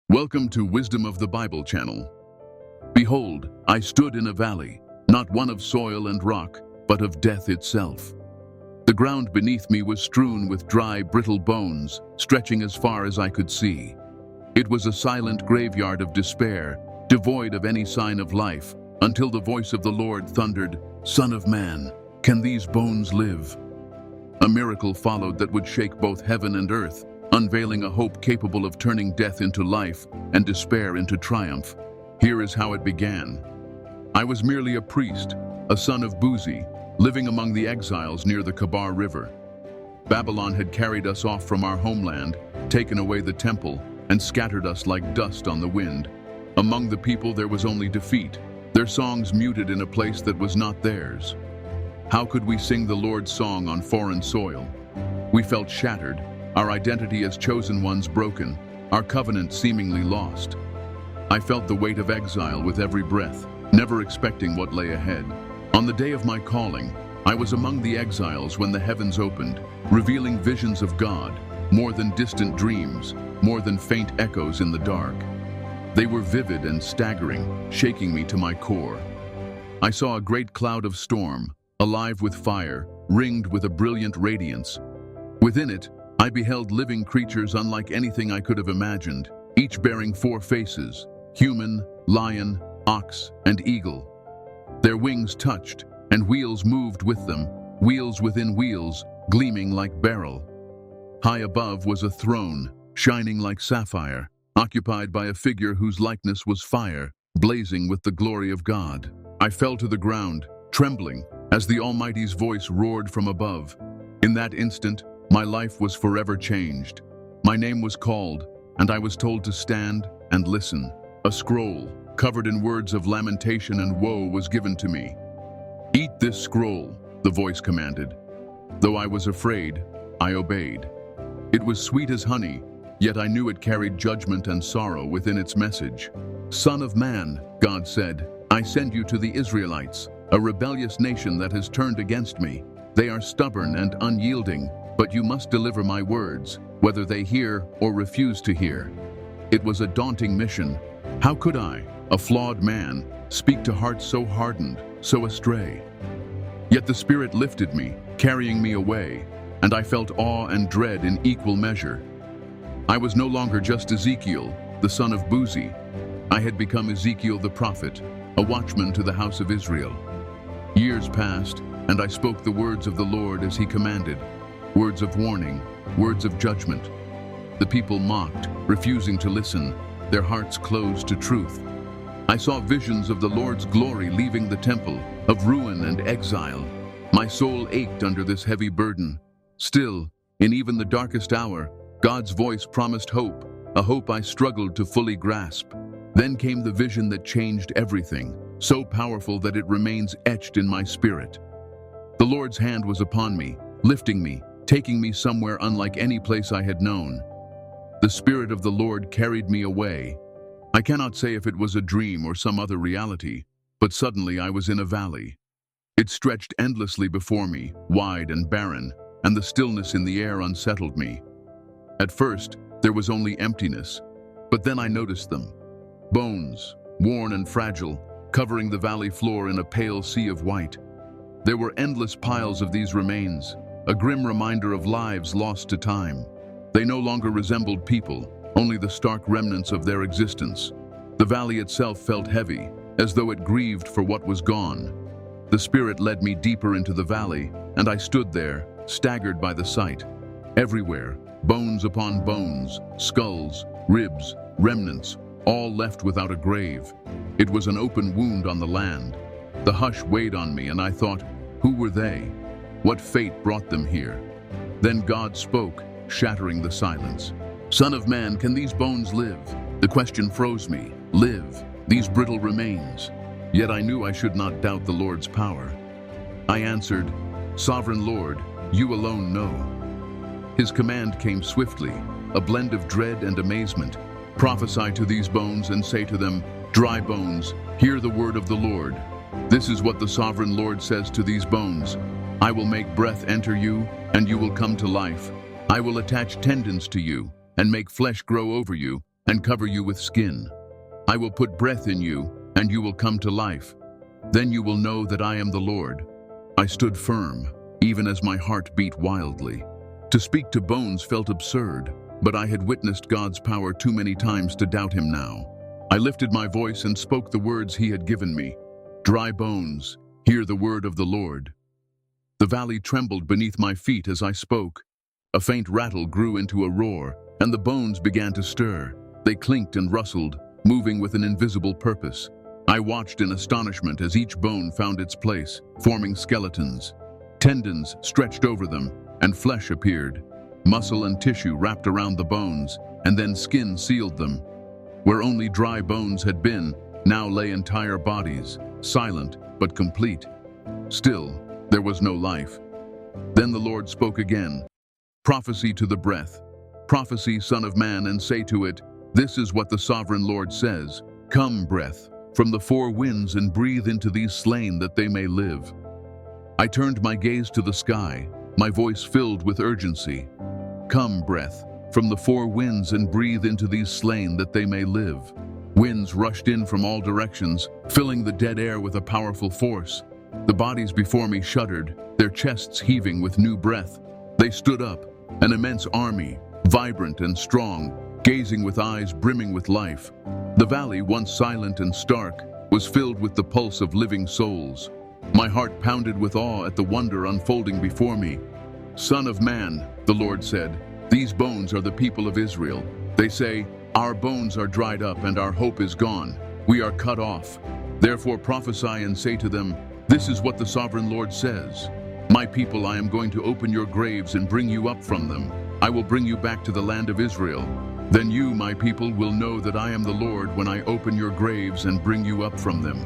Welcome to Wisdom of the Bible channel. Behold, I stood in a valley, not one of soil and rock, but of death itself. The ground beneath me was strewn with dry, brittle bones, stretching as far as I could see. It was a silent graveyard of despair, devoid of any sign of life, until the voice of the Lord thundered, "Son of man, can these bones live?" A miracle followed that would shake both heaven and earth, unveiling a hope capable of turning death into life and despair into triumph. Here is how it began. I was merely a priest, a son of Buzi, living among the exiles near the Kabar River. Babylon had carried us off from our homeland, taken away the temple, and scattered us like dust on the wind. Among the people there was only defeat, their songs muted in a place that was not theirs. How could we sing the Lord's song on foreign soil? We felt shattered, our identity as chosen ones broken, our covenant seemingly lost. I felt the weight of exile with every breath, never expecting what lay ahead. On the day of my calling, I was among the exiles when the heavens opened, revealing visions of God, more than distant dreams, more than faint echoes in the dark. They were vivid and staggering, shaking me to my core. I saw a great cloud of storm, alive with fire, ringed with a brilliant radiance. Within it, I beheld living creatures unlike anything I could have imagined, each bearing 4 faces: human, lion, ox, and eagle. Their wings touched, and wheels moved with them, wheels within wheels, gleaming like beryl. High above was a throne, shining like sapphire, occupied by a figure whose likeness was fire, blazing with the glory of God. I fell to the ground, trembling, as the Almighty's voice roared from above. In that instant, my life was forever changed. My name was called, and I was told to stand and listen. A scroll, covered in words of lamentation and woe, was given to me. "Eat this scroll," the voice commanded. Though I was afraid, I obeyed. It was sweet as honey, yet I knew it carried judgment and sorrow within its message. "Son of man," God said, "I send you to the Israelites, a rebellious nation that has turned against me. They are stubborn and unyielding, but you must deliver my words, whether they hear or refuse to hear." It was a daunting mission. How could I, a flawed man, speak to hearts so hardened, so astray? Yet the Spirit lifted me, carrying me away, and I felt awe and dread in equal measure. I was no longer just Ezekiel, the son of Buzi. I had become Ezekiel the prophet, a watchman to the house of Israel. Years passed, and I spoke the words of the Lord as he commanded. Words of warning, words of judgment. The people mocked, refusing to listen, their hearts closed to truth. I saw visions of the Lord's glory leaving the temple, of ruin and exile. My soul ached under this heavy burden. Still, in even the darkest hour, God's voice promised hope, a hope I struggled to fully grasp. Then came the vision that changed everything, so powerful that it remains etched in my spirit. The Lord's hand was upon me, lifting me, taking me somewhere unlike any place I had known. The Spirit of the Lord carried me away. I cannot say if it was a dream or some other reality, but suddenly I was in a valley. It stretched endlessly before me, wide and barren, and the stillness in the air unsettled me. At first, there was only emptiness, but then I noticed them. Bones, worn and fragile, covering the valley floor in a pale sea of white. There were endless piles of these remains, a grim reminder of lives lost to time. They no longer resembled people, only the stark remnants of their existence. The valley itself felt heavy, as though it grieved for what was gone. The Spirit led me deeper into the valley, and I stood there, staggered by the sight. Everywhere, bones upon bones, skulls, ribs, remnants, all left without a grave. It was an open wound on the land. The hush weighed on me, and I thought, who were they? What fate brought them here? Then God spoke, shattering the silence. "Son of man, can these bones live?" The question froze me. Live, these brittle remains. Yet I knew I should not doubt the Lord's power. I answered, "Sovereign Lord, you alone know." His command came swiftly, a blend of dread and amazement. "Prophesy to these bones and say to them, 'Dry bones, hear the word of the Lord. This is what the Sovereign Lord says to these bones. I will make breath enter you, and you will come to life. I will attach tendons to you, and make flesh grow over you, and cover you with skin. I will put breath in you, and you will come to life. Then you will know that I am the Lord. I stood firm, even as my heart beat wildly. To speak to bones felt absurd, but I had witnessed God's power too many times to doubt him now. I lifted my voice and spoke the words he had given me. Dry bones, hear the word of the Lord. The valley trembled beneath my feet as I spoke. A faint rattle grew into a roar, and the bones began to stir. They clinked and rustled, moving with an invisible purpose. I watched in astonishment as each bone found its place, forming skeletons. Tendons stretched over them, and flesh appeared. Muscle and tissue wrapped around the bones, and then skin sealed them. Where only dry bones had been, now lay entire bodies, silent but complete. Still, there was no life. Then the Lord spoke again. Prophecy to the breath. Prophecy, Son of Man, and say to it, this is what the Sovereign Lord says. Come, breath, from the four winds and breathe into these slain that they may live. I turned my gaze to the sky, my voice filled with urgency. Come, breath, from the four winds and breathe into these slain that they may live. Winds rushed in from all directions, filling the dead air with a powerful force. The bodies before me shuddered, their chests heaving with new breath. They stood up, an immense army, vibrant and strong, gazing with eyes brimming with life. The valley, once silent and stark, was filled with the pulse of living souls. My heart pounded with awe at the wonder unfolding before me. Son of man, the Lord said, these bones are the people of Israel. They say, our bones are dried up and our hope is gone. We are cut off. Therefore prophesy and say to them, this is what the Sovereign Lord says. My people, I am going to open your graves and bring you up from them. I will bring you back to the land of Israel. Then you, my people, will know that I am the Lord when I open your graves and bring you up from them.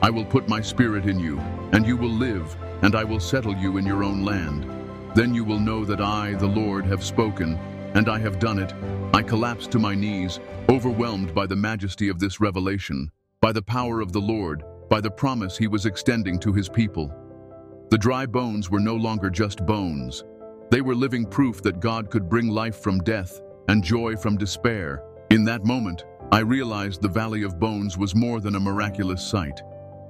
I will put my spirit in you, and you will live, and I will settle you in your own land. Then you will know that I, the Lord, have spoken, and I have done it. I collapsed to my knees, overwhelmed by the majesty of this revelation, by the power of the Lord, by the promise he was extending to his people. The dry bones were no longer just bones. They were living proof that God could bring life from death and joy from despair. In that moment, I realized the Valley of Bones was more than a miraculous sight.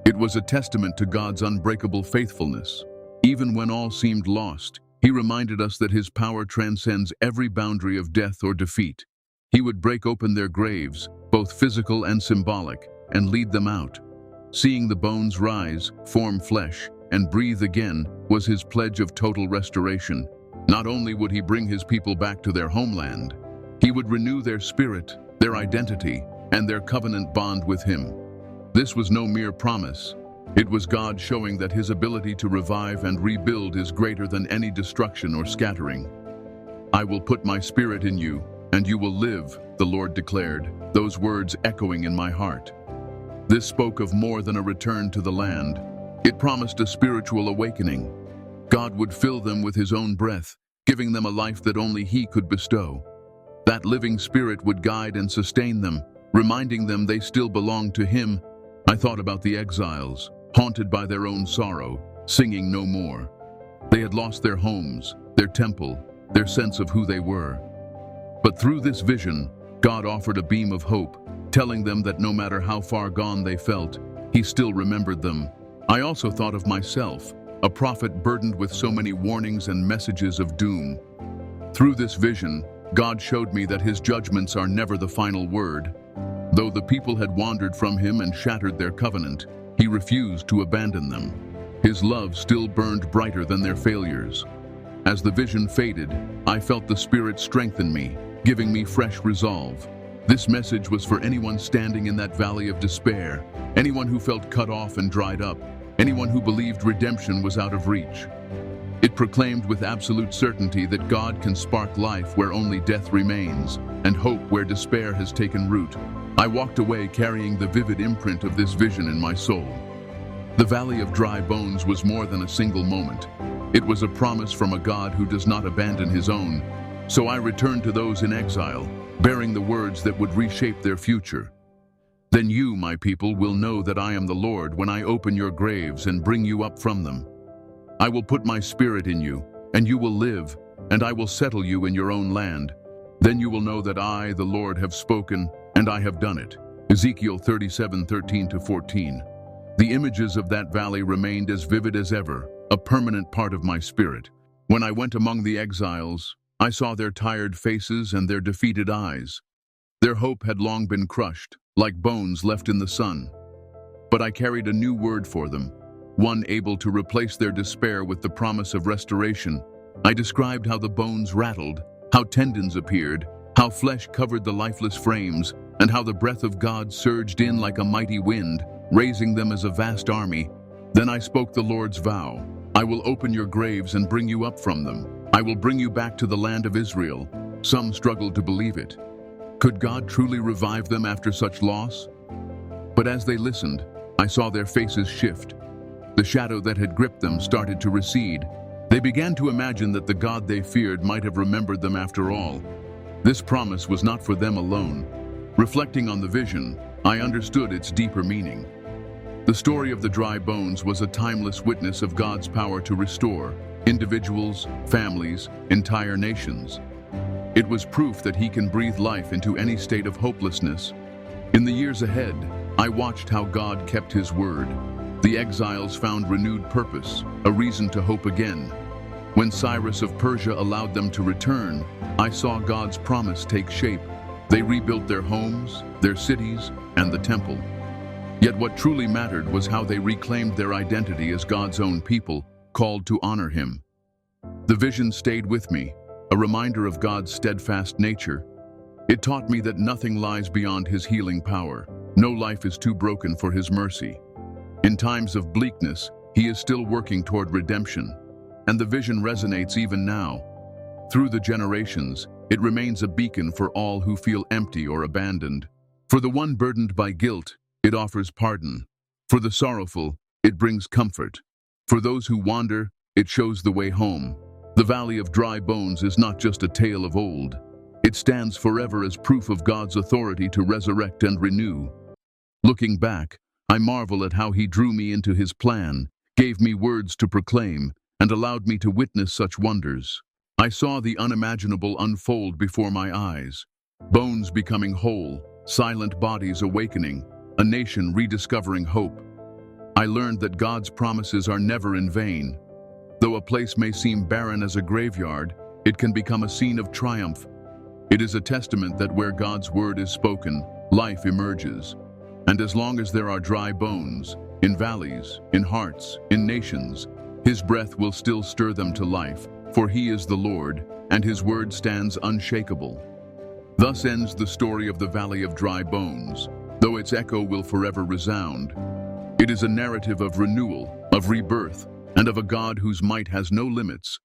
It was a testament to God's unbreakable faithfulness. Even when all seemed lost, he reminded us that his power transcends every boundary of death or defeat. He would break open their graves, both physical and symbolic, and lead them out. Seeing the bones rise, form flesh, and breathe again was his pledge of total restoration. Not only would he bring his people back to their homeland, he would renew their spirit, their identity, and their covenant bond with him. This was no mere promise. It was God showing that his ability to revive and rebuild is greater than any destruction or scattering. I will put my spirit in you, and you will live, the Lord declared, those words echoing in my heart. This spoke of more than a return to the land. It promised a spiritual awakening. God would fill them with his own breath, giving them a life that only he could bestow. That living spirit would guide and sustain them, reminding them they still belonged to him. I thought about the exiles, haunted by their own sorrow, singing no more. They had lost their homes, their temple, their sense of who they were. But through this vision, God offered a beam of hope, telling them that no matter how far gone they felt, he still remembered them. I also thought of myself, a prophet burdened with so many warnings and messages of doom. Through this vision, God showed me that his judgments are never the final word. Though the people had wandered from him and shattered their covenant, he refused to abandon them. His love still burned brighter than their failures. As the vision faded, I felt the Spirit strengthen me, giving me fresh resolve. This message was for anyone standing in that valley of despair, anyone who felt cut off and dried up, anyone who believed redemption was out of reach. It proclaimed with absolute certainty that God can spark life where only death remains, and hope where despair has taken root. I walked away carrying the vivid imprint of this vision in my soul. The Valley of Dry Bones was more than a single moment. It was a promise from a God who does not abandon his own. So I returned to those in exile, bearing the words that would reshape their future. Then you, my people, will know that I am the Lord when I open your graves and bring you up from them. I will put my spirit in you, and you will live, and I will settle you in your own land. Then you will know that I, the Lord, have spoken, and I have done it. Ezekiel 37:13-14. The images of that valley remained as vivid as ever, a permanent part of my spirit. When I went among the exiles, I saw their tired faces and their defeated eyes. Their hope had long been crushed, like bones left in the sun. But I carried a new word for them, one able to replace their despair with the promise of restoration. I described how the bones rattled, how tendons appeared, how flesh covered the lifeless frames, and how the breath of God surged in like a mighty wind, raising them as a vast army. Then I spoke the Lord's vow. I will open your graves and bring you up from them. I will bring you back to the land of Israel. Some struggled to believe it. Could God truly revive them after such loss? But as they listened, I saw their faces shift. The shadow that had gripped them started to recede. They began to imagine that the God they feared might have remembered them after all. This promise was not for them alone. Reflecting on the vision, I understood its deeper meaning. The story of the dry bones was a timeless witness of God's power to restore individuals, families, entire nations. It was proof that He can breathe life into any state of hopelessness. In the years ahead, I watched how God kept His word. The exiles found renewed purpose, a reason to hope again. When Cyrus of Persia allowed them to return, I saw God's promise take shape. They rebuilt their homes, their cities, and the temple. Yet what truly mattered was how they reclaimed their identity as God's own people, called to honor Him. The vision stayed with me, a reminder of God's steadfast nature. It taught me that nothing lies beyond His healing power. No life is too broken for His mercy. In times of bleakness, He is still working toward redemption, and the vision resonates even now. Through the generations, it remains a beacon for all who feel empty or abandoned. For the one burdened by guilt, it offers pardon. For the sorrowful, it brings comfort. For those who wander, it shows the way home. The Valley of Dry Bones is not just a tale of old. It stands forever as proof of God's authority to resurrect and renew. Looking back, I marvel at how He drew me into His plan, gave me words to proclaim, and allowed me to witness such wonders. I saw the unimaginable unfold before my eyes. Bones becoming whole, silent bodies awakening, a nation rediscovering hope. I learned that God's promises are never in vain. Though a place may seem barren as a graveyard, it can become a scene of triumph. It is a testament that where God's word is spoken, life emerges. And as long as there are dry bones, in valleys, in hearts, in nations, His breath will still stir them to life, for He is the Lord, and His word stands unshakable. Thus ends the story of the Valley of Dry Bones, though its echo will forever resound. It is a narrative of renewal, of rebirth, and of a God whose might has no limits.